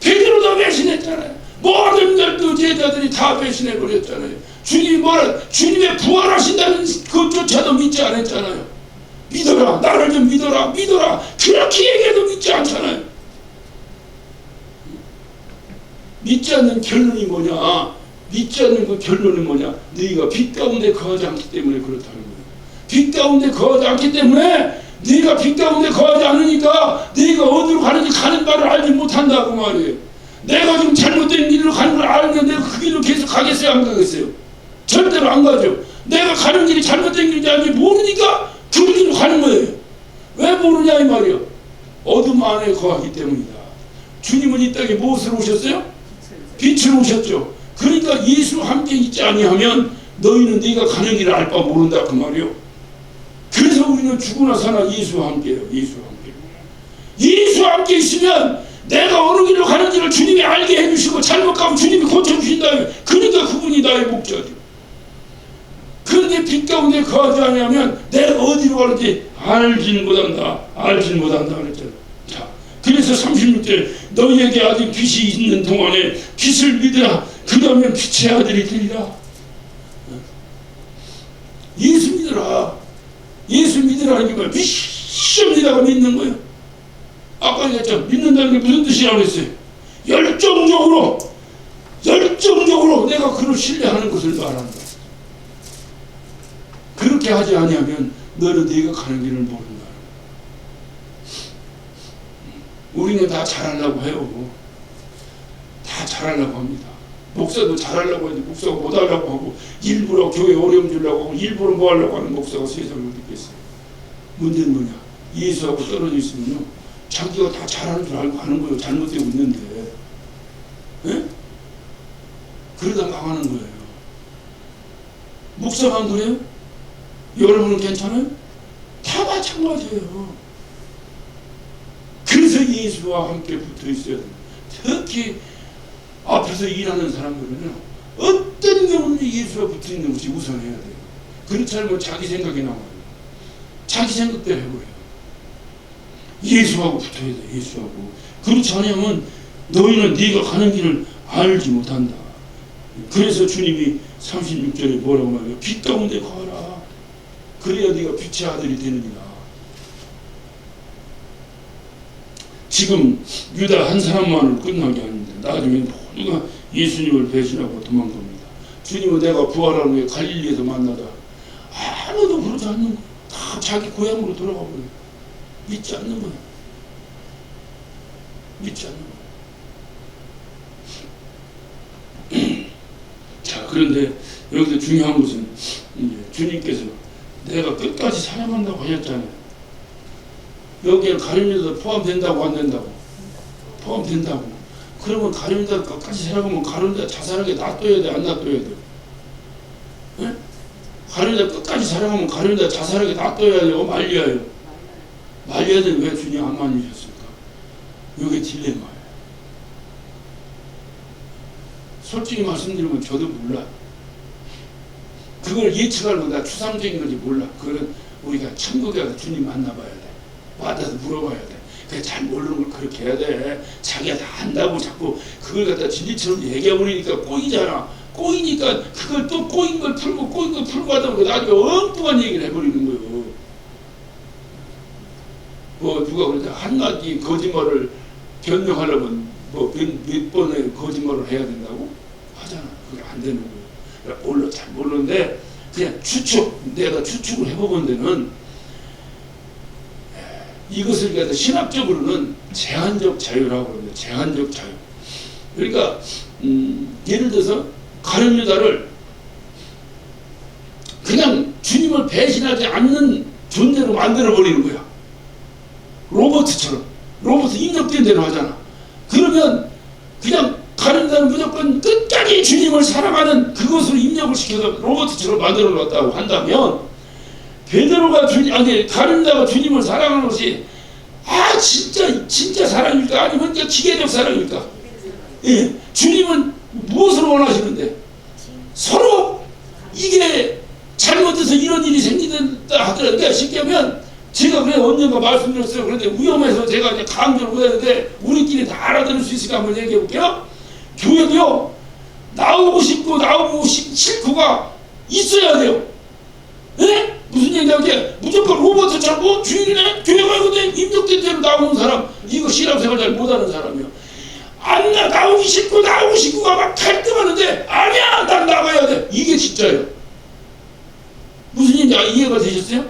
A: 베드로도 배신했잖아요. 모든 열두 제자들이 다 배신해버렸잖아요. 주님의 부활하신다는 그것조차도 믿지 않았잖아요. 믿어라, 나를 좀 믿어라. 그렇게 얘기해도 믿지 않잖아요. 믿지 않는 결론이 뭐냐? 믿지 않는 그 결론이 뭐냐? 너희가 빛 가운데 거하지 않기 때문에 그렇다는 거예요. 빛 가운데 거하지 않기 때문에 너희가 빛 가운데 거하지 않으니까 너희가 어디로 가는지 가는 바를 알지 못한다고 말이에요. 내가 지금 잘못된 길로 가는 걸 알면 내가 그 길로 계속 가겠어요? 안 가겠어요? 절대로 안 가죠. 내가 가는 길이 잘못된 길인지 알지 모르니까 그 길로 가는 거예요. 왜 모르냐 이 말이에요. 어둠 안에 거하기 때문이다. 주님은 이 땅에 무엇으로 오셨어요? 빛으로 오셨죠. 그러니까 예수와 함께 있지 아니하면 너희는 네가 가는 길을 알 바 모른다 그 말이요. 그래서 우리는 죽으나 사나 예수와 함께해요. 예수와 함께 있으면 내가 어느 길로 가는지를 주님이 알게 해주시고 잘못 가면 주님이 고쳐주신다. 그러니까 그분이 나의 목자죠. 그런데 빛 가운데 거하지 아니하면 내가 어디로 가는지 알진 못한다 그랬잖아요. 자, 그래서 36절 너희에게 아직 빛이 있는 동안에 빛을 믿으라. 그러면 빛의 아들이 되리라. 예수 믿으라. 예수 믿으라는 게 믿습니다가 믿는 거예요. 아까 얘기했죠. 믿는다는 게 무슨 뜻이라고 그랬어요? 열정적으로 내가 그를 신뢰하는 것을 말한다. 그렇게 하지 아니하면 너는 네가 가는 길을 모른다. 우리는 다 잘하려고 해요. 다 잘하려고 합니다. 목사도 잘하려고 하는데 목사가 못하려고 하고 일부러 교회 어려움 주려고 하고 일부러 뭐 하려고 하는 목사가 세상을 느꼈어요. 문제는 뭐냐? 예수하고 떨어져 있으면요, 자기가 다 잘하는 줄 알고 하는 거예요. 잘못되고 있는데, 예? 그러다 망하는 거예요. 목사만 그래요? 여러분은 괜찮아요? 다 마찬가지예요. 그래서 예수와 함께 붙어 있어야 돼요. 특히 앞에서 일하는 사람들은요, 어떤 경우는 예수와 붙어 있는 것이 우선해야 돼요. 그렇지 않으면 자기 생각이 나와요. 자기 생각대로 해버려요. 예수하고 붙어야 돼. 예수하고. 그렇지 않으면 너희는 네가 가는 길을 알지 못한다. 그래서 주님이 36절에 뭐라고 말해요? 빛 가운데 가라. 그래야 네가 빛의 아들이 되느니라. 지금 유다 한 사람만으로 끝난 게 아닌데 나중에 모두가 예수님을 배신하고 도망갑니다. 주님은 내가 부활하는 후에 갈릴리에서 만나다 아무도 그러지 않는 거예요. 다 자기 고향으로 돌아가 버려요. 믿지 않는 거예요. 믿지 않는 거예요. 자, 그런데 여기서 중요한 것은 이제 주님께서 내가 끝까지 사랑한다고 하셨잖아요. 여기에 가룟유다도 포함된다고 안 된다고? 포함된다고. 그러면 가룟유다를 끝까지 사랑하면 가룟유다 자살하게 놔둬야 돼, 안 놔둬야 돼? 네? 가룟유다 끝까지 사랑하면 가룟유다 자살하게 놔둬야 돼요, 말려요? 말려야 되는 왜 주님 안 말리셨을까? 이게 딜레마예요. 솔직히 말씀드리면 저도 몰라. 그걸 예측하려고 나 추상적인 건지 몰라. 그거는 우리가 천국에 가서 주님 만나봐야 돼. 받아서 물어봐야 돼. 그래, 잘 모르는 걸 그렇게 해야 돼. 자기가 다 안다고 자꾸 그걸 갖다 진리처럼 얘기해버리니까 꼬이잖아. 꼬이니까 그걸 또 꼬인 걸 풀고 하다 보니까 나중에 엉뚱한 얘기를 해버리는 거예요. 뭐 누가 그러죠? 한마디 거짓말을 변명하려면 뭐 몇 번의 거짓말을 해야 된다고 하잖아. 그게 안 되는 거예요. 몰라, 잘 모르는데 그냥 내가 추측을 해보건 데는 이것을 갖다 신학적으로는 제한적 자유라고 그러는데, 제한적 자유. 그러니까 예를 들어서 가룟유다를 그냥 주님을 배신하지 않는 존재로 만들어 버리는 거야. 로봇처럼. 로봇 입력된 대로 하잖아. 그러면 그냥 가룟유다는 무조건 끝까지 주님을 사랑하는 그것으로 입력을 시켜서 로봇처럼 만들어 놨다고 한다면, 베드로가 가룟유다가 주님을 사랑하는 것이 진짜 사랑일까? 아니면 기계적 사랑일까? 예, 주님은 무엇을 원하시는데? 서로 이게 잘못해서 이런 일이 생긴다 하더라도, 그러니까 쉽게 하면 제가 그래 언젠가 말씀드렸어요. 그런데 위험해서 제가 이제 강조를 못했는데 우리끼리 다 알아들을 수 있을까 한번 얘기해 볼게요. 교회도요, 나오고 싶고 나오고 싫고가 있어야 돼요. 예? 무슨 얘기냐면 무조건 로봇처럼 주일이네 교회 가거든 입력된 대로 나오는 사람, 이거 신앙생활 잘 못하는 사람이요. 나오기 싫고가 막 갈등하는데 아니야 난 나가야 돼. 이게 진짜예요. 무슨 얘기인지 이해가 되셨어요?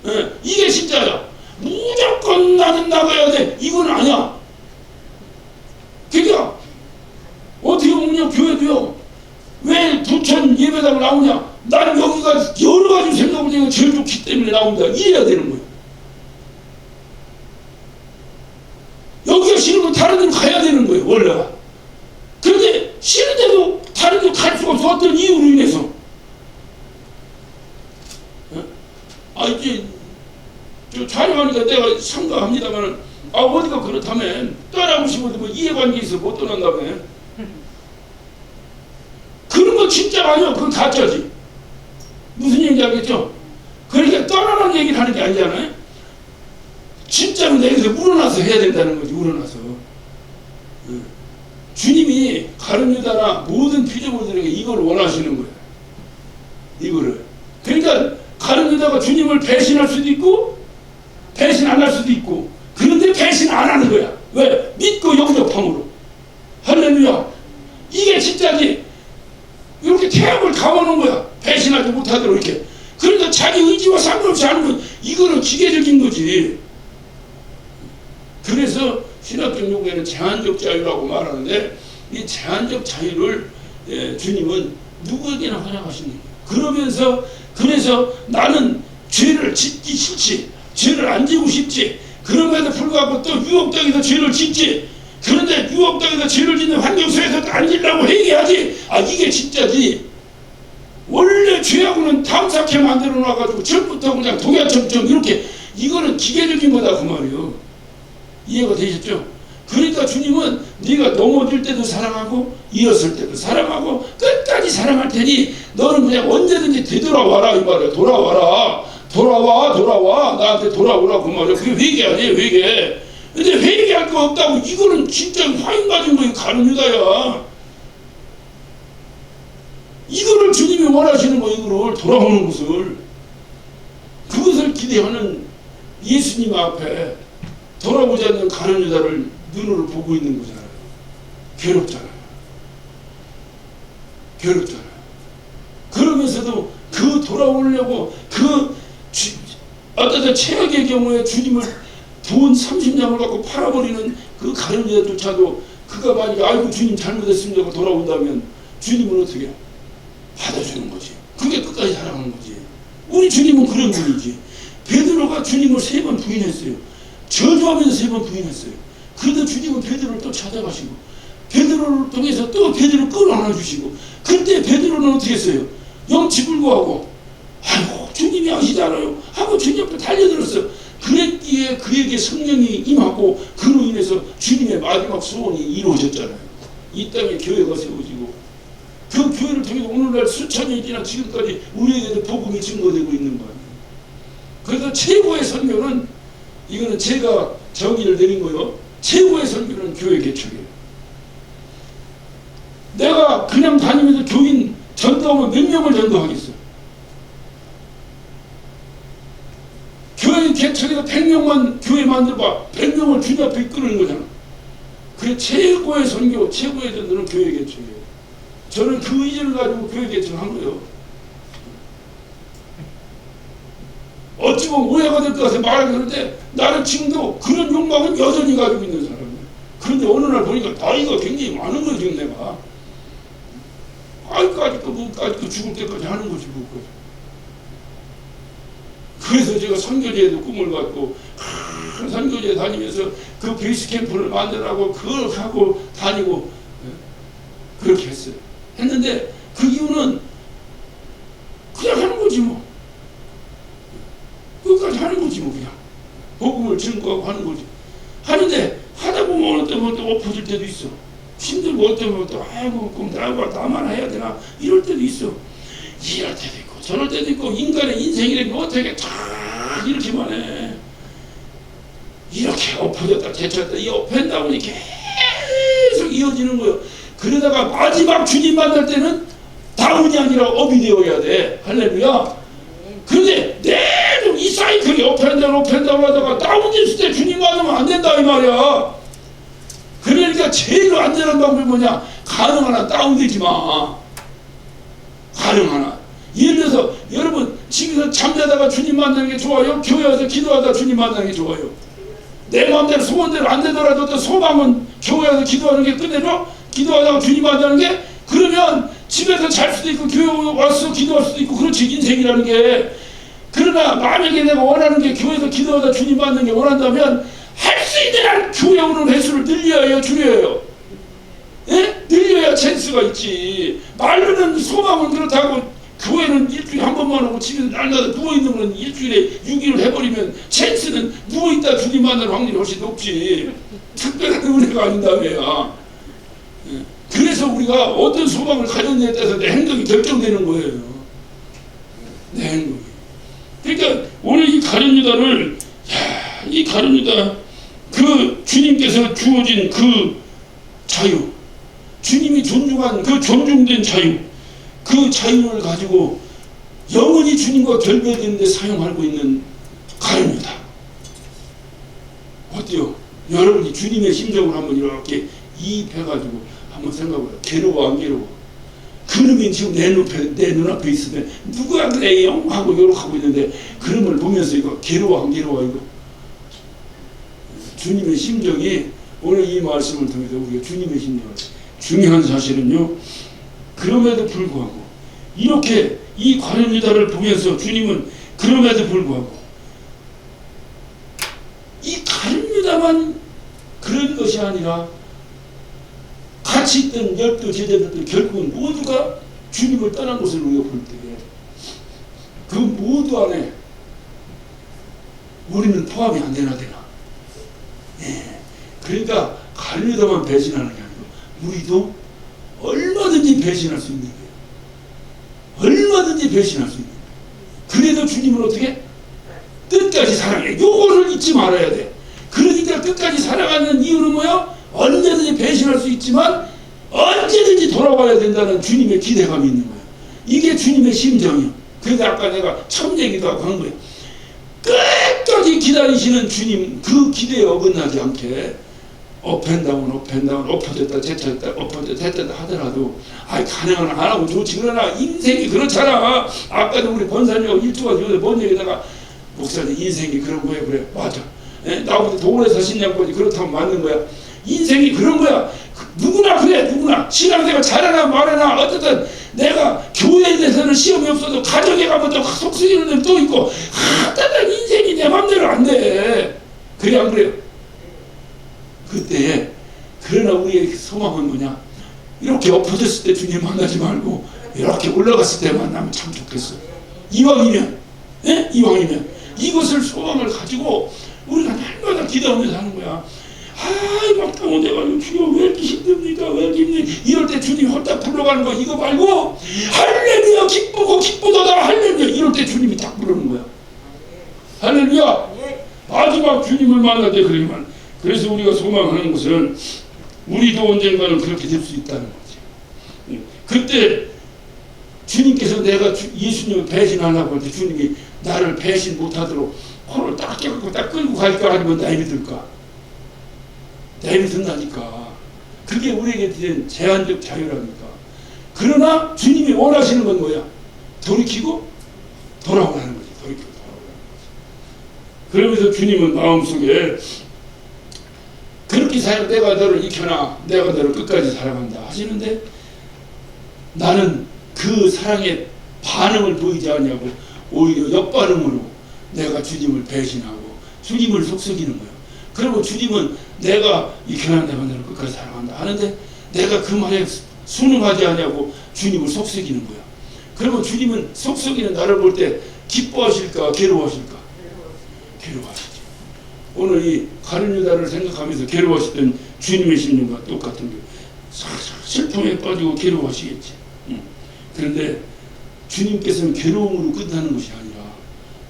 A: 예, 이게 진짜야. 무조건 나는 나가야 돼. 이건 아니야. 그러니까 어떻게 보면 교회도요, 왜 부천 예배당 나오냐? 나는 여기가 여러 가지 생각을 내가 제일 좋기 때문에 나온다. 이래야 되는 거예요. 여기가 싫으면 다른 데로 가야 되는 거예요, 원래가. 그런데 싫은데도 다른 데로 갈 수가 없어. 어떤 이유로 인해서. 이제 저 촬영하니까 내가 생각합니다만, 어디가 그렇다면 떠나고 싶어도 뭐 이해관계 있어 못 떠난다며. 그런 거 진짜 아니야. 그건 가짜지. 무슨 얘기인지 알겠죠? 그러니까 떠나라는 얘기를 하는 게 아니잖아요. 진짜로 내게서 우러나서 해야 된다는 거지. 우러나서. 주님이 가룟 유다나 모든 피조물들에게 이걸 원하시는 거예요. 이거를. 그러니까 가룟 유다가 주님을 배신할 수도 있고 배신 안 할 수도 있고, 그런데 배신 안 하는 거야. 왜? 믿고 영접함으로. 할렐루야. 이게 진짜지. 이렇게 태양을 감아놓은 거야. 배신하지 못하도록 이렇게. 그러니까 자기 의지와 상관없이 하는 건 이거는 기계적인 거지. 그래서 신학적 용어에는 제한적 자유라고 말하는데, 이 제한적 자유를 주님은 누구에게나 허락하시는 거예요. 그래서 나는 죄를 짓기 싫지, 죄를 안 지고 싶지, 그럼에도 불구하고 또 유혹당해서 죄를 짓지. 그런데 유혹당해서 죄를 짓는 환경 속에서도 안 지려고 회개하지. 이게 진짜지. 원래 죄하고는 탐삭해 만들어 놔가지고 처음부터 그냥 동야청청 이렇게, 이거는 기계적인 거다 그 말이에요. 이해가 되셨죠? 그러니까 주님은 네가 넘어질 때도 사랑하고 일었을 때도 사랑하고 끝까지 사랑할 테니 너는 그냥 언제든지 되돌아와라 이 말이야. 돌아와 나한테 돌아오라 그 말이야. 그게 회개 아니에요, 회개. 근데 회개할 거 없다고, 이거는 진짜 화인 가진 거예요. 가룟 유다야. 이거를 주님이 원하시는 거예요. 이거를 돌아오는 것을, 그것을 기대하는 예수님 앞에 돌아오지 않는 가룟 유다를 눈으로 보고 있는 거잖아요. 괴롭잖아요. 그러면서도 그 돌아오려고 어떤 최악의 경우에 주님을 돈 30냥을 갖고 팔아버리는 그 가룟 유다조차도 그가 만약에 아이고 주님 잘못했습니다 하고 돌아온다면 주님은 어떻게 받아주는 거지. 그게 끝까지 사랑하는 거지. 우리 주님은 그런 분이지. 베드로가 주님을 3번 부인했어요. 저주하면서 3번 부인했어요. 그런데 주님은 베드로를 또 찾아가시고 베드로를 통해서 또 베드로를 끌어안아 주시고, 그때 베드로는 어떻게 했어요? 영치불고하고 아이고 주님이 아시잖아요 하고 주님 앞에 달려들었어요. 그랬기에 그에게 성령이 임하고 그로 인해서 주님의 마지막 소원이 이루어졌잖아요. 이 땅에 교회가 세워지고, 그 교회를 통해서 오늘날 수천 년이 지나 지금까지 우리에게도 복음이 증거되고 있는 거예요. 그래서 최고의 선교는, 이거는 제가 정의를 내린 거예요. 최고의 선교는 교회 개척이에요. 내가 그냥 다니면서 교인 전도하면 몇 명을 전도하겠어? 교회 개척에서 100명만 교회 만들어봐. 100명을 주님 앞에 이끄는 거잖아. 그래, 최고의 선교, 최고의 전도는 교회 개척이에요. 저는 그 의지를 가지고 교회 개척을 한 거예요. 어찌 보면 오해가 될 것 같아서 말하는데, 나는 지금도 그런 욕망은 여전히 가지고 있는 사람이에요. 그런데 어느 날 보니까 나이가 굉장히 많은 거예요. 지금 내가 아직도 죽을 때까지 하는 거지 뭐. 그래서 제가 선교제에도 꿈을 갖고 큰 선교제 다니면서 그 베이스 캠프를 만들라고 그걸 하고 다니고 그렇게 했어요. 했는데 그 이유는 그냥 하는 거지 뭐. 끝까지 하는 거지 뭐. 그냥 복음을 증거하고 하는 거지. 하는데 하다 보면 어느 때부터 엎어질 때도 있어. 힘들고 어느 때부터 아이고 그럼 나만 해야 되나 이럴 때도 있어. 이럴 때도 있고 저럴 때도 있고, 인간의 인생이라는 게 어떻게 다 이렇게만 해. 이렇게 엎어졌다 제쳤다 이 엎앤다운이 계속 이어지는 거예요. 그러다가 마지막 주님 만날 때는 다운이 아니라 업이 되어야 돼. 할렐루야. 그런데 내도 이 사이클이 엎앤다운 하다가 다운됐을 때 주님 만나면 안 된다 이 말이야. 그러니까 제일 안전한 방법이 뭐냐? 가능하나 다운되지 마. 가능하나. 예를 들어서 여러분 집에서 잠자다가 주님 만나는 게 좋아요? 교회 와서 기도하다 주님 만나는 게 좋아요? 내 마음대로 소원대로 안 되더라도 또 소망은 교회 와서 기도하는 게 끝내줘? 기도하다가 주님 만나는 게? 그러면 집에서 잘 수도 있고 교회 와서 기도할 수도 있고, 그렇지 인생이라는 게. 그러나 만약에 내가 원하는 게 교회에서 기도하다 주님 만나는 게 원한다면 할 수 있는 한 교회 오는 횟수를 늘려야 해요, 줄여요? 예? 늘려야 찬스가 있지. 말로는 소망은 그렇다고 교회는 일주일에 한 번만 오고 집에서 날마다 누워있는 건 일주일에 6일을 해버리면 찬스는 누워있다 주님 만날 확률이 훨씬 높지. 특별한 은혜가 아닌다며요. 예. 그래서 우리가 어떤 소망을 가졌냐에 따라서 내 행동이 결정되는 거예요. 내 행동이. 그러니까 오늘 이 가룟 유다를 이 가룟유다, 그 주님께서 주어진 그 자유, 주님이 존중한 그 존중된 자유, 그 자유를 가지고 영원히 주님과 결별되는데 사용하고 있는 가룟유다. 어때요? 여러분이 주님의 심정을 한번 이렇게 이입해가지고 한번 생각해봐요. 괴로워 안 괴로워? 그놈이 지금 내 눈앞에 있으면 누구야 그래요? 하고 요렇게하고 있는데 그놈을 보면서 이거 괴로워 안 괴로워? 이거 주님의 심정이 오늘 이 말씀을 통해서 우리가 주님의 심정을, 중요한 사실은요, 그럼에도 불구하고 이렇게 이 가룟유다를 보면서 주님은 그럼에도 불구하고 이 가룟유다만 그런 것이 아니라 같이 있던 12 제자들도 결국은 모두가 주님을 떠난 것을 우리가 볼 때 그 모두 안에 우리는 포함이 안 되나 되나. 예. 그러니까 가룟유다만 배신하는 게 아니고 우리도 얼마든지 배신할 수 있는 거예요. 얼마든지 배신할 수 있는 거예요. 그래도 주님을 어떻게? 끝까지 사랑해. 요거를 잊지 말아야 돼. 그러니까 끝까지 사랑하는 이유는 뭐야? 언제든지 배신할 수 있지만 언제든지 돌아와야 된다는 주님의 기대감이 있는 거예요. 이게 주님의 심정이에요. 그래서 아까 내가 첫 얘기도 하고 한 거예요. 끝까지 기다리시는 주님, 그 기대에 어긋나지 않게 업앤다운 엎어졌다 제쳤다 엎어졌다 됐다 하더라도 가능은 안 하고 좋지. 그러나 인생이 그렇잖아. 아까도 우리 권사님하고 일주가 전에 뭔 얘기다가 목사님 인생이 그런 거예요. 그래 맞아. 나보다 더 오래 사신 양반이 그렇다면 맞는 거야. 인생이 그런 거야. 누구나 그래. 누구나 신앙생활 잘하나 말하나 어쨌든 내가 교회에 대해서는 시험이 없어도 가정에 가면 또 속쓰리는 놈 또 있고 하여튼 인생이 내 맘대로 안 돼. 그래 안 그래요? 그때 그러나 우리의 소망은 뭐냐? 이렇게 엎어졌을 때 주님 만나지 말고 이렇게 올라갔을 때 만나면 참 좋겠어. 이왕이면 이왕이면 이것을 소망을 가지고 우리가 날마다 기도하면서 하는 거야. 막 당원돼가지고 주여 왜 이렇게 힘듭니까? 왜 이렇게 힘듭니까? 이럴 때 주님이 홀딱 불러가는 거 이거 말고 할렐루야 기쁘고 기쁘도다 할렐루야 이럴 때 주님이 딱 부르는 거야. 할렐루야. 마지막 주님을 만날 때 그러면 그래서 우리가 소망하는 것은 우리도 언젠가는 그렇게 될 수 있다는 거지. 그때 주님께서 내가 예수님을 배신하려고 할 때 주님이 나를 배신 못하도록 코를 딱 깨갖고 딱 끌고 갈까 아니면 내비둘까? 내비둔다니까. 그게 우리에게 된 제한적 자유라니까. 그러나 주님이 원하시는 건 뭐야? 돌이키고 돌아오라는 거지. 돌이키고 돌아오라는 거지. 그러면서 주님은 마음속에 그렇게 내가 너를 익혀놔. 내가 너를 끝까지 사랑한다 하시는데 나는 그 사랑의 반응을 보이지 않냐고 오히려 역반응으로 내가 주님을 배신하고 주님을 속썩이는 거야. 그리고 주님은 내가 익혀놔 내가 너를 끝까지 사랑한다 하는데 내가 그 말에 순응하지 않냐고 주님을 속썩이는 거야. 그러면 주님은 속썩이는 나를 볼 때 기뻐하실까 괴로워하실까? 괴로워하시지. 오늘 이 가룟유다를 생각하면서 괴로워하시던 주님의 심령과 똑같은 게 슬픔에 빠지고 괴로워하시겠지. 그런데 주님께서는 괴로움으로 끝나는 것이 아니라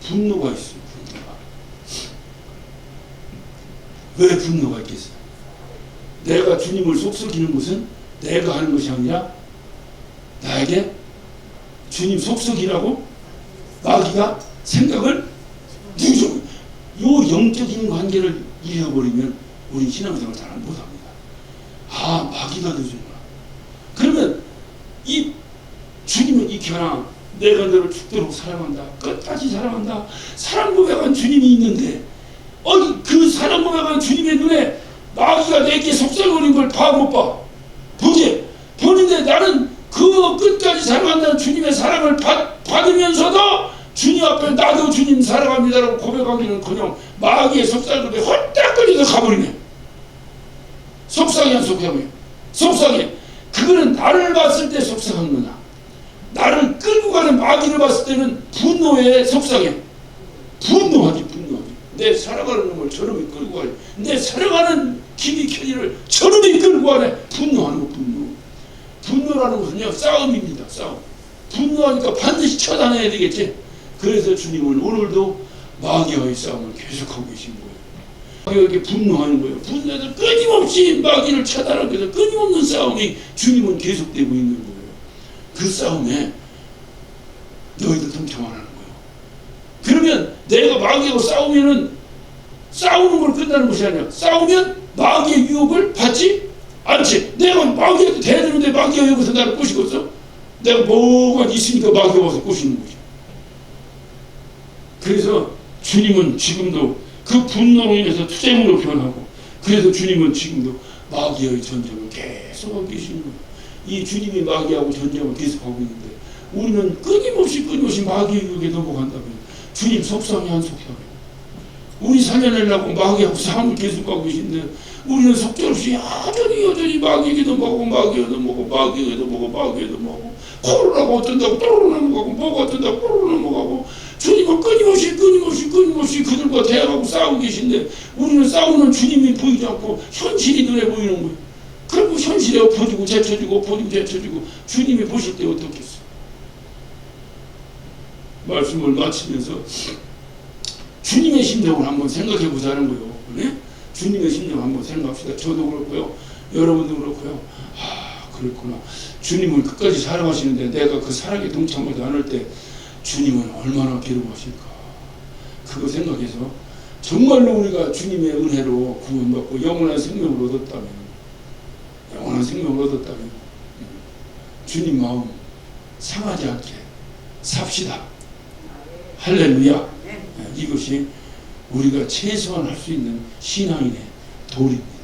A: 분노가 있어요. 분노가. 왜 분노가 있겠어요? 내가 주님을 속썩이는 것은 내가 하는 것이 아니라 나에게 주님 속썩이라고 마귀가 생각을 누죠. 요 영적인 관계를 잃어버리면 우리 신앙생활 잘 못합니다. 마귀가 늦은구나. 그러면 이 주님은 익혀라. 내가 너를 죽도록 사랑한다. 끝까지 사랑한다. 사랑 고백한 주님이 있는데 그 사랑 고백한 주님의 눈에 마귀가 내게 속삭거리는 걸 봐 못 봐? 보지? 보는데 나는 그 끝까지 사랑한다는 주님의 사랑을 받으면서도 주님 앞에 나도 주님 사랑합니다라고 고백하기는커녕 마귀의 속삭임에 헐떡거리서 가버리네. 속상해 안 속상해? 속상해. 그거는 나를 봤을 때 속상한 거나 나를 끌고 가는 마귀를 봤을 때는 분노에 속상해. 분노하지. 내 사랑하는 놈을 저놈이 끌고 가네. 내 사랑하는 김익현이를 저놈이 끌고 가네. 분노하는 거 분노. 분노라는 것은요 싸움입니다. 싸움. 분노하니까 반드시 처단해야 되겠지. 그래서 주님은 오늘도 마귀와의 싸움을 계속하고 계신 거예요. 이렇게 분노하는 거예요. 분노해서 끊임없이 마귀를 차단하기 위해서 끊임없는 싸움이 주님은 계속되고 있는 거예요. 그 싸움에 너희들 동참 안 하는 거예요. 그러면 내가 마귀하고 싸우면은 싸우는 걸 끝나는 것이 아니라 싸우면 마귀의 유혹을 받지 않지. 내가 마귀한테 대드는데 마귀가 여기서 나를 꼬시겠어? 내가 뭐가 있으니까 마귀가 와서 꼬시는 거지. 그래서 주님은 지금도 그 분노로 인해서 투쟁으로 변하고, 그래서 주님은 지금도 마귀의 전쟁을 계속하고 계시는 거예요. 이 주님이 마귀하고 전쟁을 계속하고 있는데 우리는 끊임없이 마귀의 유혹에 넘어간다면 주님 속상해 안 속상해? 우리 살려내려고 마귀하고 싸움을 계속하고 계신데 우리는 속절없이 여전히 마귀에게 넘어가고 마귀에게 넘어가고 코로나가 어쩐다고 또로 넘어가고 뭐가 어쩐다고 또로 넘어가고 주님은 끊임없이 그들과 대화하고 싸우고 계신데 우리는 싸우는 주님이 보이지 않고 현실이 눈에 보이는 거예요. 그리고 현실에 엎어지고 제쳐지고 주님이 보실 때 어떻겠어요? 말씀을 마치면서 주님의 심정을 한번 생각해 보자는 거예요. 네? 주님의 심정을 한번 생각합시다. 저도 그렇고요. 여러분도 그렇고요. 그렇구나. 주님을 끝까지 사랑하시는데 내가 그 사랑에 동참하지 않을 때 주님은 얼마나 괴로워하실까. 그거 생각해서 정말로 우리가 주님의 은혜로 구원받고 영원한 생명을 얻었다면 주님 마음 상하지 않게 삽시다. 할렐루야. 이것이 우리가 최소한 할 수 있는 신앙인의 도리입니다.